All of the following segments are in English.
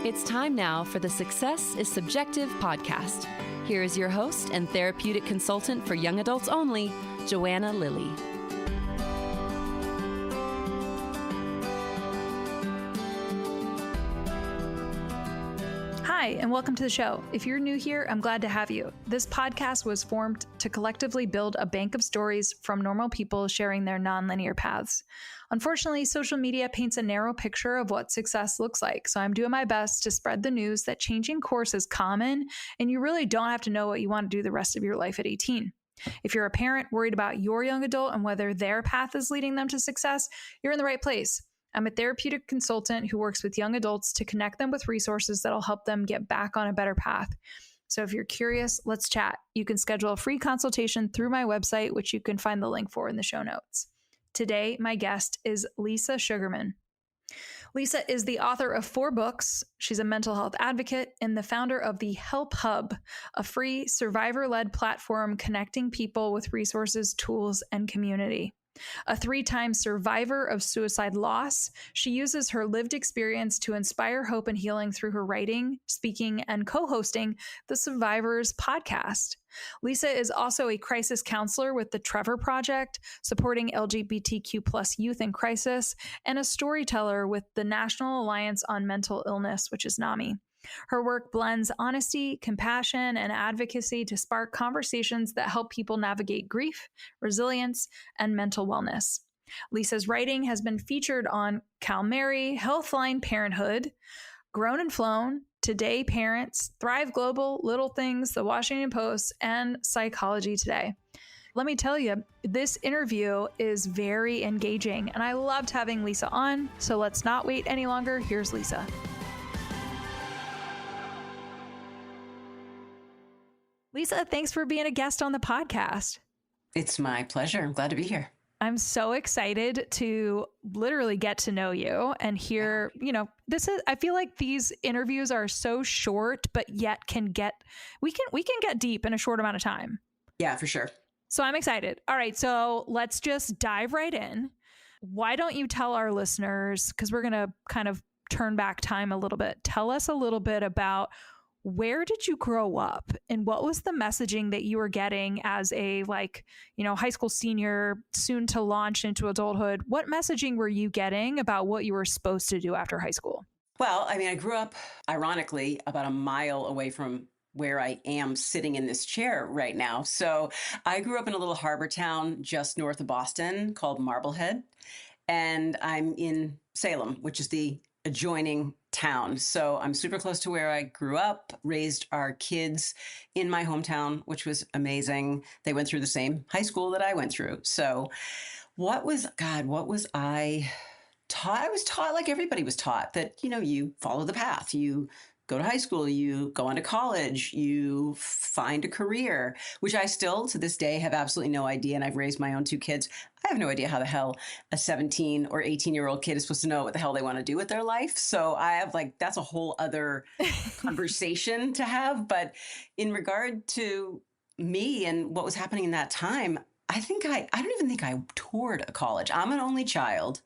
It's time now for the Success is Subjective podcast. Here is your host and therapeutic consultant for young adults only, Joanna Lilley. Hi, and welcome to the show. If you're new here, I'm glad to have you. This podcast was formed to collectively build a bank of stories from normal people sharing their nonlinear paths. Unfortunately, social media paints a narrow picture of what success looks like, so I'm doing my best to spread the news that changing course is common, and you really don't have to know what you want to do the rest of your life at 18. If you're a parent worried about your young adult and whether their path is leading them to success, you're in the right place. I'm a therapeutic consultant who works with young adults to connect them with resources that'll help them get back on a better path. So if you're curious, let's chat. You can schedule a free consultation through my website, which you can find the link for in the show notes. Today, my guest is Lisa Sugarman. Lisa is the author of 4 books. She's a mental health advocate and the founder of the Help Hub, a free survivor-led platform connecting people with resources, tools, and community. A 3-time survivor of suicide loss, she uses her lived experience to inspire hope and healing through her writing, speaking, and co-hosting the Survivors podcast. Lisa is also a crisis counselor with the Trevor Project, supporting LGBTQ+ youth in crisis, and a storyteller with the National Alliance on Mental Illness, which is NAMI. Her work blends honesty, compassion, and advocacy to spark conversations that help people navigate grief, resilience, and mental wellness. Lisa's writing has been featured on CalMary, Healthline Parenthood, Grown and Flown, Today Parents, Thrive Global, Little Things, The Washington Post, and Psychology Today. Let me tell you, this interview is very engaging, and I loved having Lisa on, so let's not wait any longer. Here's Lisa. Lisa, thanks for being a guest on the podcast. It's my pleasure. I'm glad to be here. I'm so excited to literally get to know you and hear, I feel like these interviews are so short, but yet we can get deep in a short amount of time. Yeah, for sure. So I'm excited. All right. So let's just dive right in. Why don't you tell our listeners, because we're going to kind of turn back time a little bit. Tell us a little bit about where did you grow up and what was the messaging that you were getting as a high school senior, soon to launch into adulthood? What messaging were you getting about what you were supposed to do after high school? Well, I grew up, ironically, about a mile away from where I am sitting in this chair right now. So I grew up in a little harbor town just north of Boston called Marblehead. And I'm in Salem, which is the adjoining town. So I'm super close to where I grew up, raised our kids in my hometown, which was amazing. They went through the same high school that I went through. So what was I taught? I was taught like everybody was taught that, you follow the path, you go to high school, you go on to college, you find a career, which I still to this day have absolutely no idea. And I've raised my own 2 kids. I have no idea how the hell a 17 or 18-year-old kid is supposed to know what the hell they want to do with their life. So I have that's a whole other conversation to have. But in regard to me and what was happening in that time, I don't even think I toured a college. I'm an only child.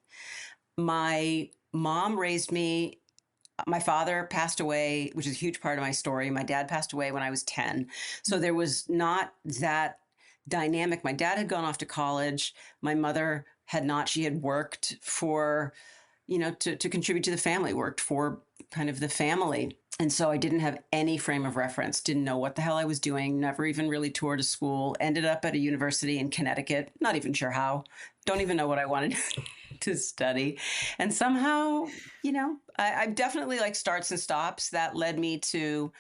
My mom raised me. My father passed away, which is a huge part of my story. My dad passed away when I was 10. So there was not that dynamic. My dad had gone off to college. My mother had not. She had worked for, to contribute to the family, worked for kind of the family. And so I didn't have any frame of reference, didn't know what the hell I was doing, never even really toured a school, ended up at a university in Connecticut, not even sure how, don't even know what I wanted to study. And somehow, I definitely starts and stops that led me to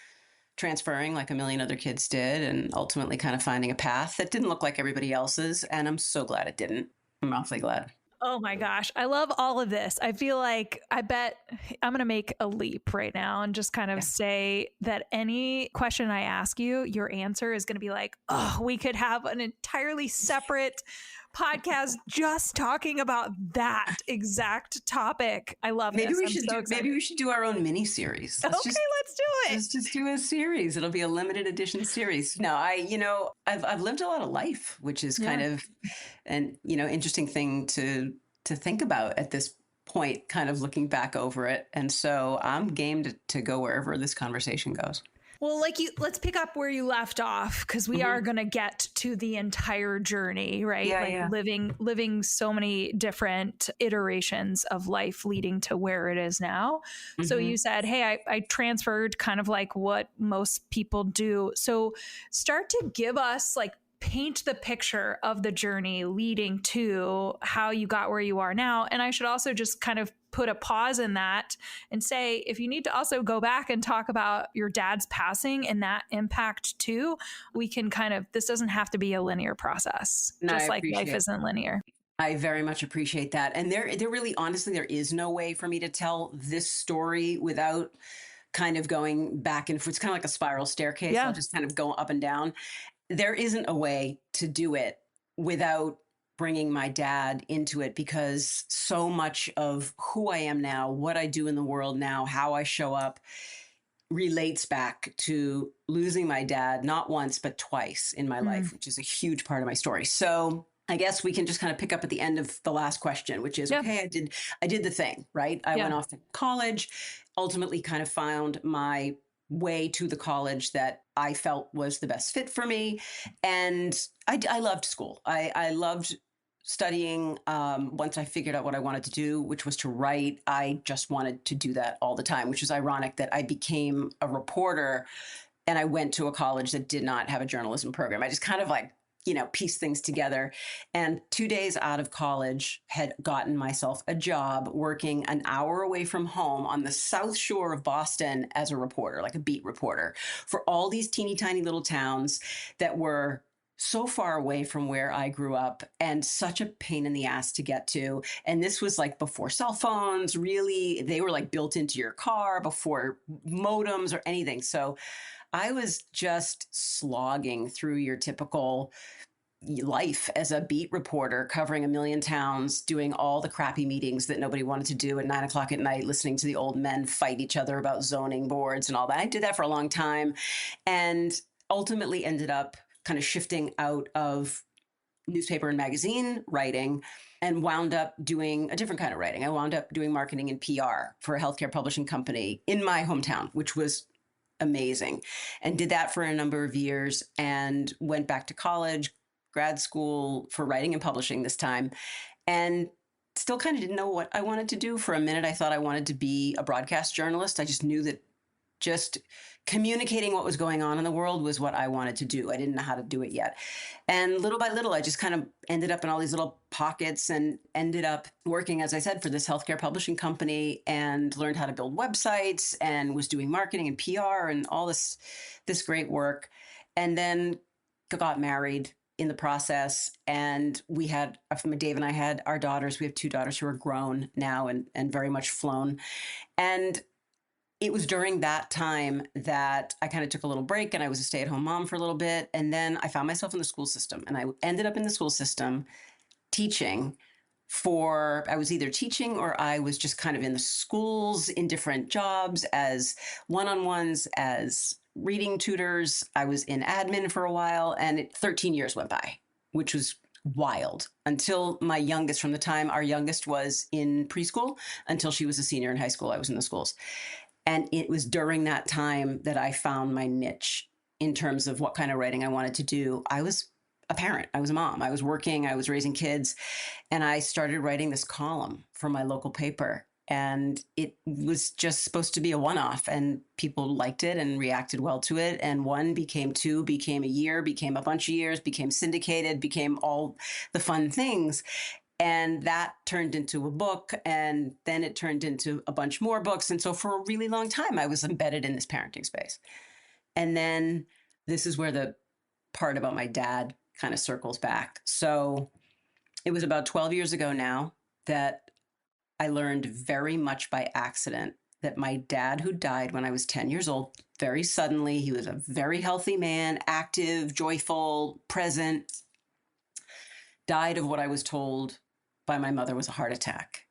transferring like a million other kids did and ultimately kind of finding a path that didn't look like everybody else's. And I'm so glad it didn't. I'm awfully glad. Oh my gosh. I love all of this. I feel like I bet I'm going to make a leap right now and just kind of say that any question I ask you, your answer is going to be like, oh, we could have an entirely separate podcast just talking about that exact topic. I love this. Maybe we should do our own mini series. Let's do it. Let's just do a series. It'll be a limited edition series. No, I've lived a lot of life, which is kind of an interesting thing to think about at this point kind of looking back over it. And so I'm game to go wherever this conversation goes. Well, let's pick up where you left off, because we are going to get to the entire journey, right? Yeah. living so many different iterations of life leading to where it is now. So you said, hey, I transferred, kind of like what most people do. So start to give us, like, paint the picture of the journey leading to how you got where you are now. And I should also just kind of put a pause in that and say, if you need to also go back and talk about your dad's passing and that impact too, we can this doesn't have to be a linear process, just like life isn't linear. I very much appreciate that. And there really, honestly, there is no way for me to tell this story without kind of going back and forth. It's kind of like a spiral staircase. Yeah. I'll just kind of go up and down. There isn't a way to do it without bringing my dad into it, because so much of who I am now, what I do in the world now, how I show up relates back to losing my dad, not once, but twice in my life, which is a huge part of my story. So I guess we can just kind of pick up at the end of the last question, which is, okay, I did the thing, right? I went off to college, ultimately kind of found my way to the college that I felt was the best fit for me. And I loved school. I loved studying. Once I figured out what I wanted to do, which was to write, I just wanted to do that all the time, which is ironic that I became a reporter and I went to a college that did not have a journalism program. I just kind of piece things together. And 2 days out of college, had gotten myself a job working an hour away from home on the South Shore of Boston as a reporter, like a beat reporter, for all these teeny tiny little towns that were so far away from where I grew up and such a pain in the ass to get to. And this was like before cell phones, really, they were like built into your car, before modems or anything. So I was just slogging through your typical life as a beat reporter, covering a million towns, doing all the crappy meetings that nobody wanted to do at 9 o'clock at night, listening to the old men fight each other about zoning boards and all that. I did that for a long time, and ultimately ended up kind of shifting out of newspaper and magazine writing and wound up doing a different kind of writing. I wound up doing marketing and PR for a healthcare publishing company in my hometown, which was amazing, and did that for a number of years, and went back to college, grad school for writing and publishing this time, and still kind of didn't know what I wanted to do. For a minute, I thought I wanted to be a broadcast journalist. I just knew that just communicating what was going on in the world was what I wanted to do. I didn't know how to do it yet. And little by little, I just kind of ended up in all these little pockets and ended up working, as I said, for this healthcare publishing company, and learned how to build websites and was doing marketing and PR and all this great work. And then got married in the process. And we had, Dave and I had our daughters. We have 2 daughters who are grown now and very much flown. And it was during that time that I kind of took a little break, and I was a stay-at-home mom for a little bit. And then I found myself in the school system, and I ended up in the school system teaching I was either teaching or I was just kind of in the schools in different jobs as one-on-ones, as reading tutors. I was in admin for a while, and 13 years went by, which was wild, until my youngest, from the time our youngest was in preschool until she was a senior in high school, I was in the schools. And it was during that time that I found my niche in terms of what kind of writing I wanted to do. I was a parent. I was a mom. I was working. I was raising kids. And I started writing this column for my local paper. And it was just supposed to be a one-off. And people liked it and reacted well to it. And 1 became 2, became a year, became a bunch of years, became syndicated, became all the fun things. And that turned into a book, and then it turned into a bunch more books. And so for a really long time, I was embedded in this parenting space. And then this is where the part about my dad kind of circles back. So it was about 12 years ago now that I learned very much by accident that my dad, who died when I was 10 years old, very suddenly, he was a very healthy man, active, joyful, present, died of what I was told by my mother was a heart attack.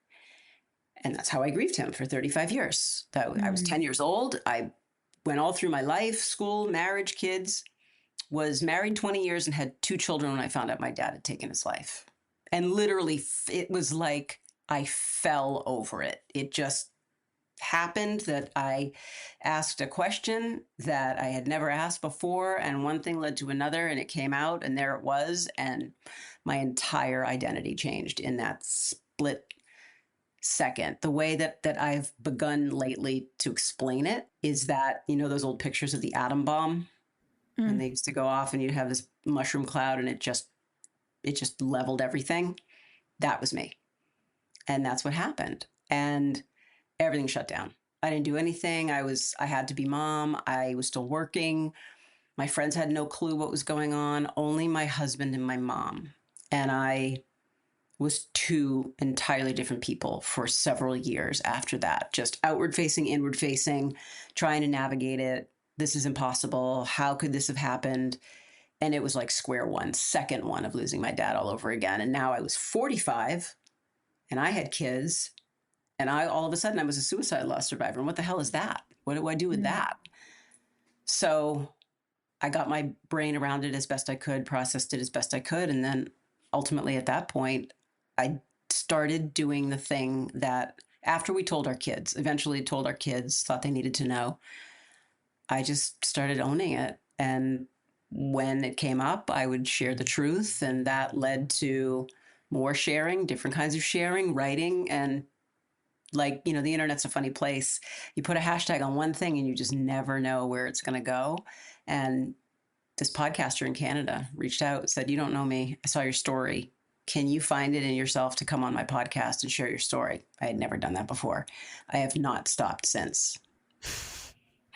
And that's how I grieved him for 35 years. I was 10 years old. I went all through my life, school, marriage, kids, was married 20 years and had 2 children when I found out my dad had taken his life. And literally, it was like I fell over it. It just happened that I asked a question that I had never asked before, and one thing led to another, and it came out, and there it was, and my entire identity changed in that split second. The way that I've begun lately to explain it is that, those old pictures of the atom bomb, and they used to go off and you'd have this mushroom cloud and it just leveled everything. That was me. And that's what happened. And everything shut down. I didn't do anything. I had to be mom. I was still working. My friends had no clue what was going on. Only my husband and my mom. And I was two entirely different people for several years after that. Just outward facing, inward facing, trying to navigate it. This is impossible. How could this have happened? And it was like square one, second one of losing my dad all over again. And now I was 45 and I had kids. And all of a sudden I was a suicide loss survivor. And what the hell is that? What do I do with that? So I got my brain around it as best I could, processed it as best I could. And then ultimately at that point, I started doing the thing that after we told our kids, eventually told our kids, thought they needed to know, I just started owning it. And when it came up, I would share the truth. And that led to more sharing, different kinds of sharing, writing. And the internet's a funny place. You put a hashtag on one thing and you just never know where it's going to go. And this podcaster in Canada reached out, said, "You don't know me. I saw your story. Can you find it in yourself to come on my podcast and share your story?" I had never done that before. I have not stopped since.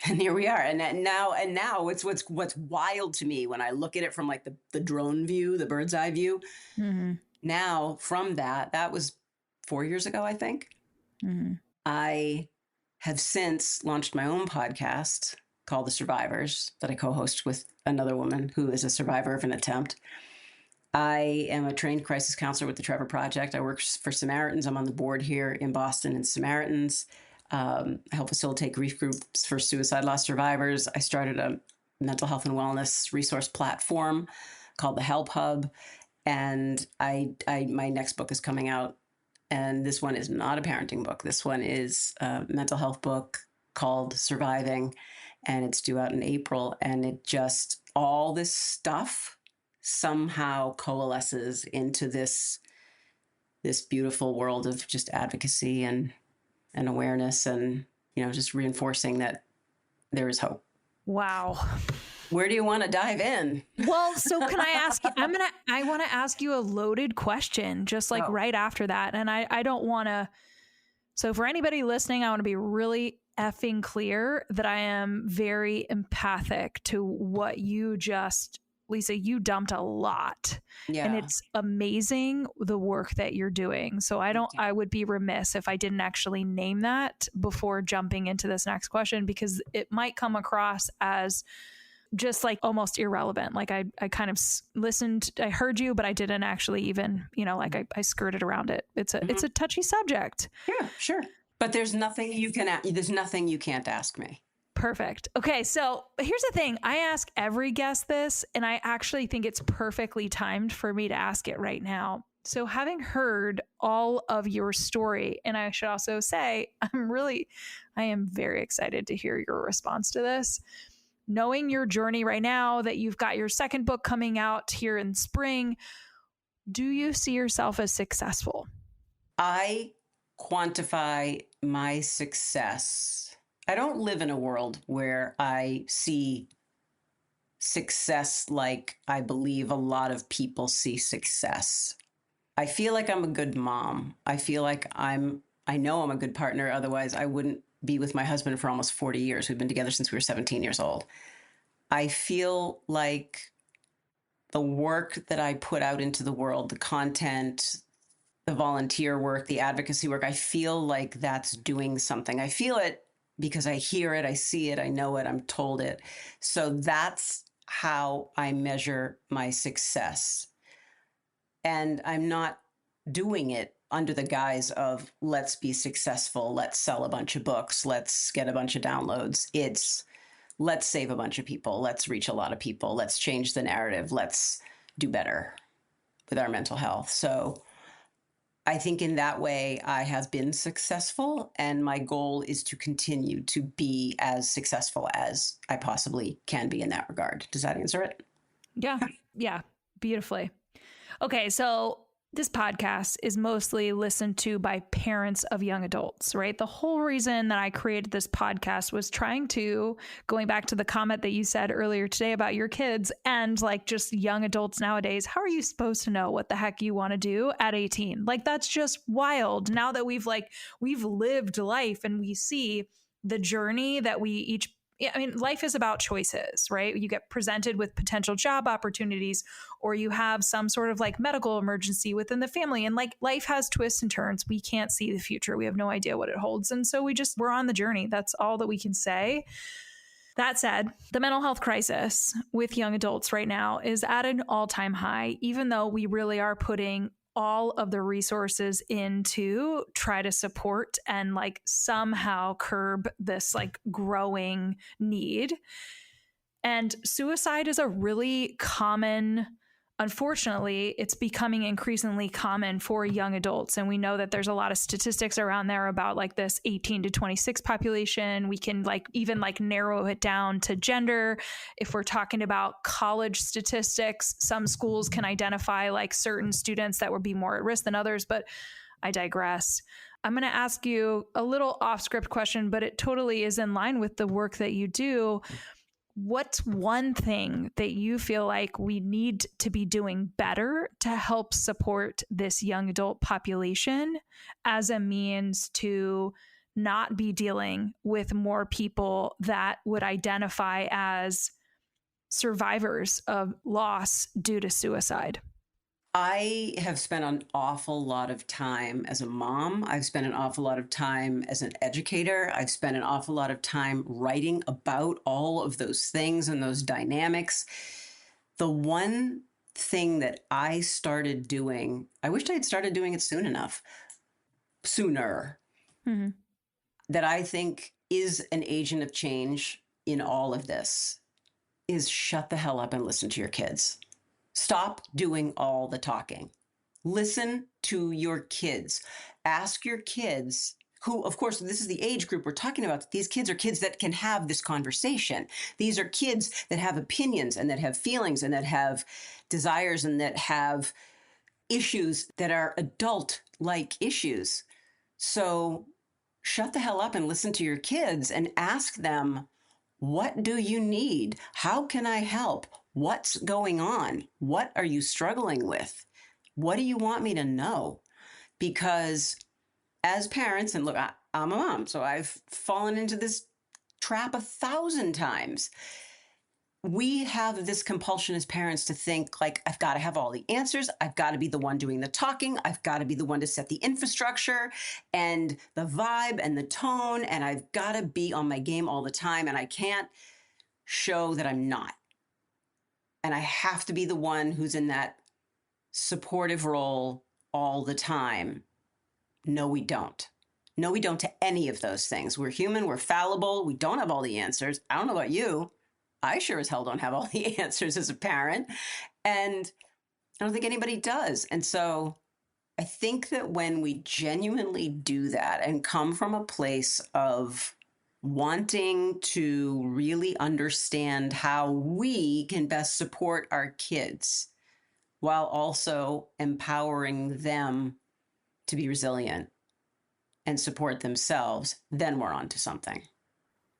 And here we are. And now what's wild to me when I look at it from like the drone view, the bird's eye view. Mm-hmm. Now from that was 4 years ago, I think. Mm-hmm. I have since launched my own podcast called The Survivors that I co-host with another woman who is a survivor of an attempt. I am a trained crisis counselor with the Trevor Project. I work for Samaritans. I'm on the board here in Boston in Samaritans. I help facilitate grief groups for suicide loss survivors. I started a mental health and wellness resource platform called the Help Hub. And my next book is coming out. And this one is not a parenting book. This one is a mental health book called Surviving. And it's due out in April. And it just, all this stuff somehow coalesces into this beautiful world of just advocacy and awareness and, just reinforcing that there is hope. Wow. Where do you want to dive in? Well, so can I ask you, I want to ask you a loaded question just like right after that. And I don't want to, so for anybody listening, I want to be really effing clear that I am very empathic to what you just, Lisa, you dumped a lot. Yeah. And it's amazing the work that you're doing. So I would be remiss if I didn't actually name that before jumping into this next question, because it might come across as just like almost irrelevant. Like I kind of listened, I heard you, but I didn't actually even, I skirted around it. It's a touchy subject. Yeah, sure. But there's nothing you can't ask me. Perfect. Okay. So here's the thing. I ask every guest this, and I actually think it's perfectly timed for me to ask it right now. So having heard all of your story, and I should also say, I am very excited to hear your response to this. Knowing your journey right now, that you've got your second book coming out here in spring, do you see yourself as successful? I quantify my success. I don't live in a world where I see success like I believe a lot of people see success. I feel like I'm a good mom. I feel like I know I'm a good partner. Otherwise, I wouldn't be with my husband for almost 40 years. We've been together since we were 17 years old. I feel like the work that I put out into the world, the content, the volunteer work, the advocacy work, I feel like that's doing something. I feel it because I hear it, I see it, I know it, I'm told it. So that's how I measure my success. And I'm not doing it under the guise of let's be successful, let's sell a bunch of books, let's get a bunch of downloads. It's let's save a bunch of people, let's reach a lot of people, let's change the narrative, let's do better with our mental health. So I think in that way, I have been successful, and my goal is to continue to be as successful as I possibly can be in that regard. Does that answer it? Yeah. Yeah. Beautifully. Okay. So this podcast is mostly listened to by parents of young adults, right? The whole reason that I created this podcast was going back to the comment that you said earlier today about your kids and like just young adults nowadays. How are you supposed to know what the heck you want to do at 18? Like, that's just wild. Now that we've lived life and we see the journey that we each life is about choices, right? You get presented with potential job opportunities, or you have some sort of like medical emergency within the family. And like life has twists and turns. We can't see the future. We have no idea what it holds. And so we're on the journey. That's all that we can say. That said, the mental health crisis with young adults right now is at an all-time high, even though we really are putting all of the resources in to try to support and like somehow curb this like growing need. And suicide is a really common, unfortunately, it's becoming increasingly common for young adults. And we know that there's a lot of statistics around there about like this 18 to 26 population. We can like even like narrow it down to gender. If we're talking about college statistics, some schools can identify like certain students that would be more at risk than others, but I digress. I'm going to ask you a little off script question, but it totally is in line with the work that you do. What's one thing that you feel like we need to be doing better to help support this young adult population as a means to not be dealing with more people that would identify as survivors of loss due to suicide? I have spent an awful lot of time as a mom. I've spent an awful lot of time as an educator. I've spent an awful lot of time writing about all of those things and those dynamics. The one thing that I started doing, I wished I had started doing it sooner, Mm-hmm. that I think is an agent of change in all of this, is shut the hell up and listen to your kids. Stop doing all the talking. Listen to your kids. Ask your kids, who, of course, this is the age group we're talking about. These kids are kids that can have this conversation. These are kids that have opinions and that have feelings and that have desires and that have issues that are adult-like issues. So shut the hell up and listen to your kids and ask them, what do you need? How can I help? What's going on? What are you struggling with? What do you want me to know? Because as parents, and look, I'm a mom, so I've fallen into this trap 1,000 times. We have this compulsion as parents to think like, I've got to have all the answers. I've got to be the one doing the talking. I've got to be the one to set the infrastructure and the vibe and the tone. And I've got to be on my game all the time. And I can't show that I'm not. And I have to be the one who's in that supportive role all the time. No, we don't. No, we don't to any of those things. We're human. We're fallible. We don't have all the answers. I don't know about you. I sure as hell don't have all the answers as a parent. And I don't think anybody does. And so I think that when we genuinely do that and come from a place of wanting to really understand how we can best support our kids while also empowering them to be resilient and support themselves, then we're on to something.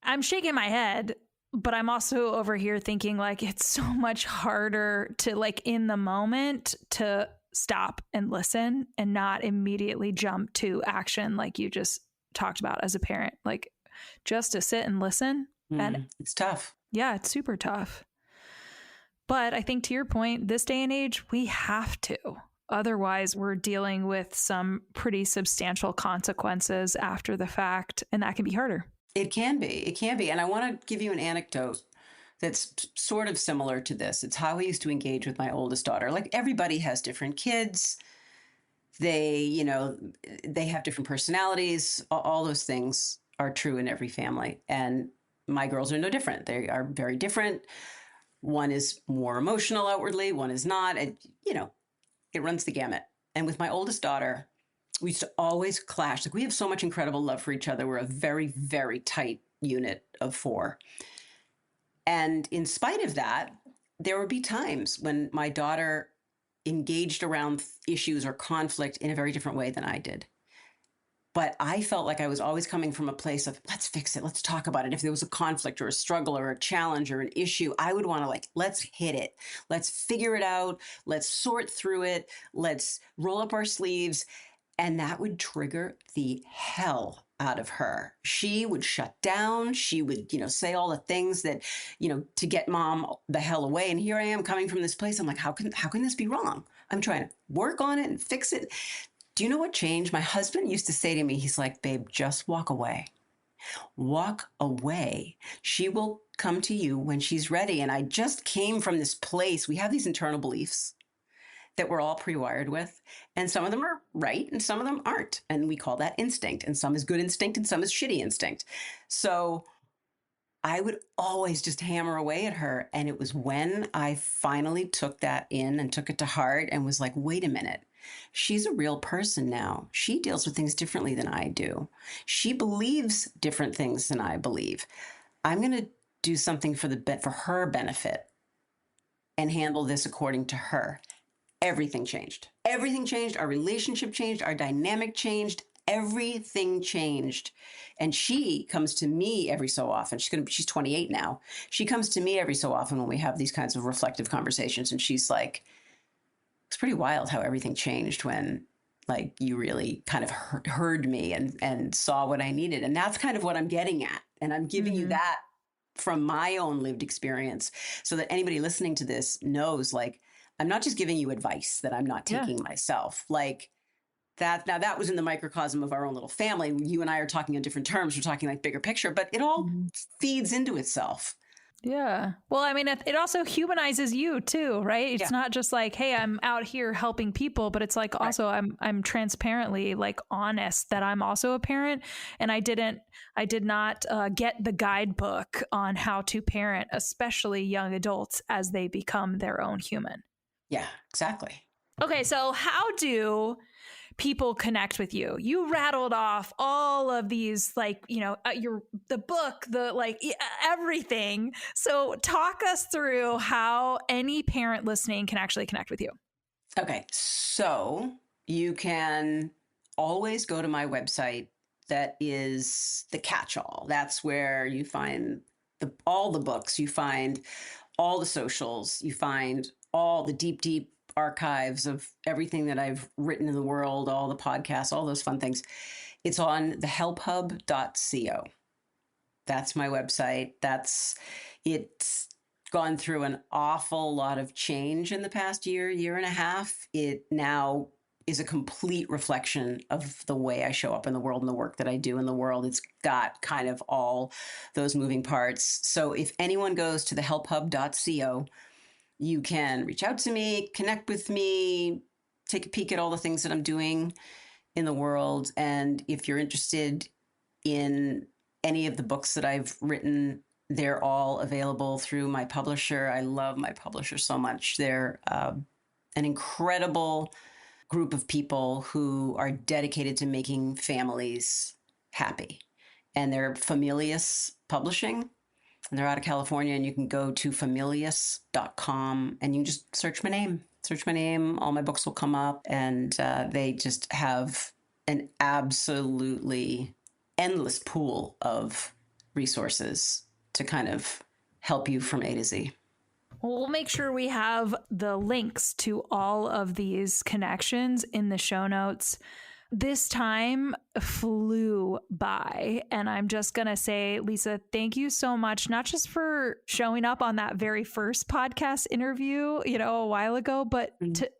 I'm shaking my head, but I'm also over here thinking like it's so much harder to like in the moment to stop and listen and not immediately jump to action like you just talked about as a parent. Like just to sit and listen. And it's tough. Yeah, it's super tough. But I think to your point, this day and age, we have to. Otherwise, we're dealing with some pretty substantial consequences after the fact, and that can be harder. It can be. It can be. And I want to give you an anecdote that's sort of similar to this. It's how I used to engage with my oldest daughter. Like everybody has different kids. They have different personalities. All those things are true in every family. And my girls are no different. They are very different. One is more emotional outwardly. One is not. And, it runs the gamut. And with my oldest daughter, We used to always clash. Like, we have so much incredible love for each other. We're a very, very tight unit of 4. And in spite of that, there would be times when my daughter engaged around issues or conflict in a very different way than I did. But I felt like I was always coming from a place of, let's fix it. Let's talk about it. If there was a conflict or a struggle or a challenge or an issue, I would want to, like, let's hit it. Let's figure it out. Let's sort through it. Let's roll up our sleeves. And that would trigger the hell out of her. She would shut down. She would, say all the things that, to get mom the hell away. And here I am coming from this place. I'm like, how can this be wrong? I'm trying to work on it and fix it. Do you know what changed? My husband used to say to me, he's like, babe, just walk away. Walk away. She will come to you when she's ready. And I just came from this place. We have these internal beliefs that we're all pre-wired with. And some of them are right and some of them aren't. And we call that instinct. And some is good instinct and some is shitty instinct. So I would always just hammer away at her. And it was when I finally took that in and took it to heart and was like, wait a minute. She's a real person now. She deals with things differently than I do. She believes different things than I believe. I'm going to do something for her benefit and handle this according to her. Everything changed. Everything changed. Our relationship changed. Our dynamic changed. Everything changed. And she comes to me every so often. She's 28 now. She comes to me every so often when we have these kinds of reflective conversations. And she's like, it's pretty wild how everything changed when, like, you really kind of heard me and saw what I needed. And that's kind of what I'm getting at. And I'm giving you that from my own lived experience so that anybody listening to this knows, like, I'm not just giving you advice that I'm not taking myself. Like, that. Now, that was in the microcosm of our own little family. You and I are talking on different terms. We're talking like bigger picture, but it all feeds into itself. Yeah. Well, I mean, it also humanizes you too, right? It's not just like, hey, I'm out here helping people, but it's like also I'm transparently, like, honest that I'm also a parent, and I did not get the guidebook on how to parent, especially young adults as they become their own human. Yeah, exactly. Okay, so how do people connect with you? You rattled off all of these, like, the book, everything. So talk us through how any parent listening can actually connect with you. Okay, so you can always go to my website. That is the catch-all. That's where you find all the books, you find all the socials, you find all the deep, deep archives of everything that I've written in the world, all the podcasts, all those fun things. It's on thehelphub.co. That's my website. It's gone through an awful lot of change in the past year and a half. It now is a complete reflection of the way I show up in the world and the work that I do in the world. It's got kind of all those moving parts. So if anyone goes to thehelphub.co, you can reach out to me, connect with me, take a peek at all the things that I'm doing in the world. And if you're interested in any of the books that I've written, they're all available through my publisher. I love my publisher so much. They're an incredible group of people who are dedicated to making families happy. And they're Familius Publishing. And they're out of California, and you can go to familius.com and you can just search my name. All my books will come up, and they just have an absolutely endless pool of resources to kind of help you from A to Z. We'll make sure we have the links to all of these connections in the show notes. This time flew by, and I'm just going to say, Lisa, thank you so much, not just for showing up on that very first podcast interview, a while ago, but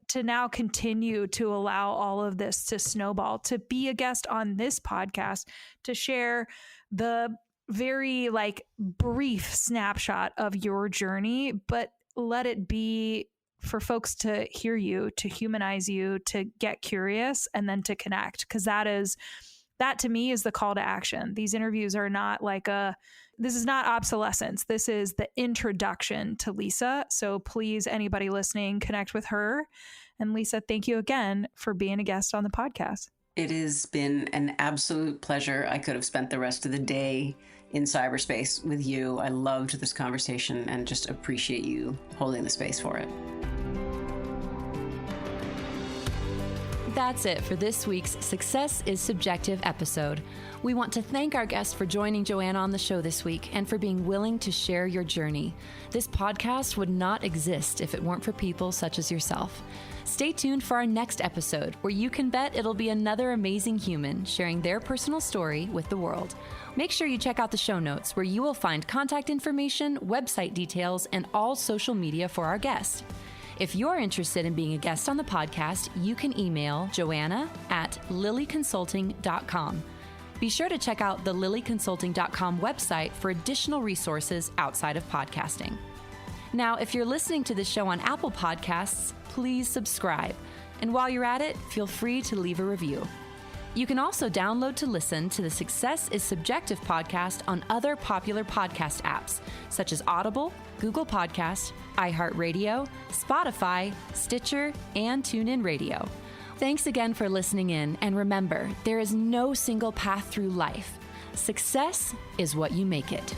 to now continue to allow all of this to snowball, to be a guest on this podcast, to share the very, like, brief snapshot of your journey, but let it be for folks to hear you, to humanize you, to get curious, and then to connect. Because that to me is the call to action. These interviews are not this is not obsolescence. This is the introduction to Lisa. So please, anybody listening, connect with her. And Lisa, thank you again for being a guest on the podcast. It has been an absolute pleasure. I could have spent the rest of the day in cyberspace with you. I loved this conversation and just appreciate you holding the space for it. That's it for this week's Success is Subjective episode. We want to thank our guest for joining Joanna on the show this week and for being willing to share your journey. This podcast would not exist if it weren't for people such as yourself. Stay tuned for our next episode, where you can bet it'll be another amazing human sharing their personal story with the world. Make sure you check out the show notes, where you will find contact information, website details, and all social media for our guest. If you're interested in being a guest on the podcast, you can email Joanna at lilleyconsulting.com. Be sure to check out the lilleyconsulting.com website for additional resources outside of podcasting. Now, if you're listening to the show on Apple Podcasts, please subscribe. And while you're at it, feel free to leave a review. You can also download to listen to the Success is Subjective podcast on other popular podcast apps, such as Audible, Google Podcast, iHeartRadio, Spotify, Stitcher, and TuneIn Radio. Thanks again for listening in, and remember, there is no single path through life. Success is what you make it.